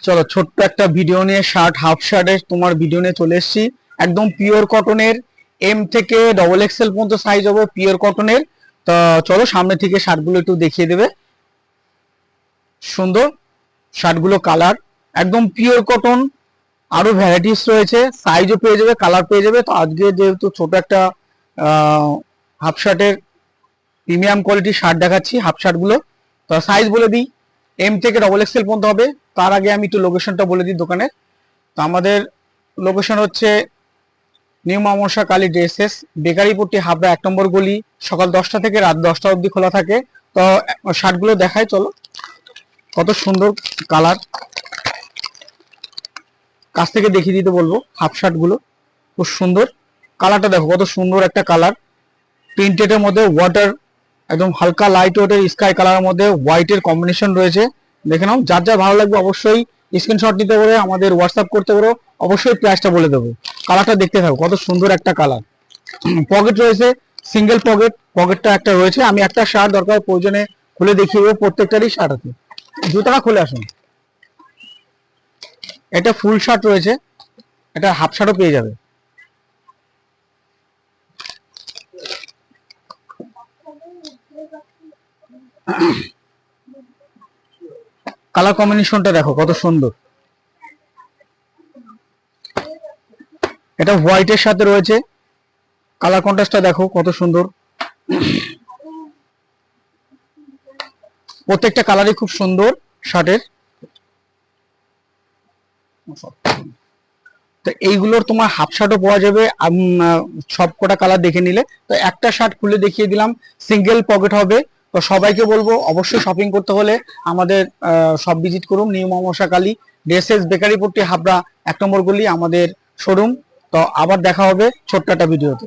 চলো ছোট্ট একটা ভিডিও নিয়ে শার্ট, হাফ শার্টের তোমার ভিডিও নিয়ে চলে এসেছি। একদম পিওর কটনের, এম থেকে ডবল এক্সেল পর্যন্ত সাইজ হবে পিওর কটনের। তো চলো সামনে থেকে শার্টগুলো একটু দেখিয়ে দেবে। সুন্দর শার্টগুলো, কালার একদম পিওর কটন, আরো ভ্যারাইটিস রয়েছে, সাইজও পেয়ে যাবে, কালার পেয়ে যাবে। তো আজকে যেহেতু ছোট একটা হাফ শার্টের প্রিমিয়াম কোয়ালিটির শার্ট দেখাচ্ছি, হাফ শার্টগুলো। তো সাইজ বলে দিই, এম থেকে ডবল এক্সেল পর্যন্ত হবে। তার আগে আমি একটু লোকেশনটা বলে দিই দোকানের। তো আমাদের লোকেশন হচ্ছে নিউ মামনসা কালী ড্রেসেস, বেকারিপট্টি, হাবড়া 1 নম্বর গলি। সকাল 10টা থেকে রাত 10টা অবধি খোলা থাকে। তো শার্টগুলো দেখাই চলো। কত সুন্দর কালার, কাছ থেকে দেখিয়ে দিতে বলবো। হাফ শার্টগুলো খুব সুন্দর, কালারটা দেখো কত সুন্দর একটা কালার। প্রিন্টেডের মধ্যে ওয়াটার, একদম হালকা লাইট ওয়েটের স্কাই কালারের মধ্যে হোয়াইটের কম্বিনেশন রয়েছে। দেখে নাও, যার যা ভালো লাগবে অবশ্যই স্ক্রিনশট নিতে পারো, আমাদের হোয়াটসঅ্যাপ করতে পারো। অবশ্যই প্রাইসটা বলে দেবো। কালারটা দেখতে থাকো, কত সুন্দর একটা কালার। পকেট রয়েছে, সিঙ্গেল পকেট, পকেটটা একটা রয়েছে। আমি একটা শার্ট দরকার প্রয়োজনে খুলে দেখিয়ে দেবো, প্রত্যেকটারই শার্ট আছে। জুতাটা খুলে আসুন। এটা ফুল শার্ট রয়েছে, এটা হাফ শার্টও পেয়ে যাবে। কালার কম্বিনেশনটা দেখো কত সুন্দর। এটা হোয়াইটের সাথে রয়েছে, কালার কন্ট্রাস্টটা দেখো কত সুন্দর। প্রত্যেকটা কালারই খুব সুন্দর শার্টের। তো এইগুলোর তোমার হাফ শার্টও পাওয়া যাবে, সব কটা কালার দেখে নিলে। তো একটা শার্ট খুলে দেখিয়ে দিলাম, সিঙ্গেল পকেট হবে। তো সবাইকে বলবো অবশ্যই শপিং করতে হলে আমাদের সব ভিজিট করুন, নিউ মামনসা কালী ড্রেসেস, বেকারিপট্টি, হাবড়া 1 নম্বর গলি আমাদের শোরুম। তো আবার দেখা হবে ছোট্ট একটা ভিডিওতে।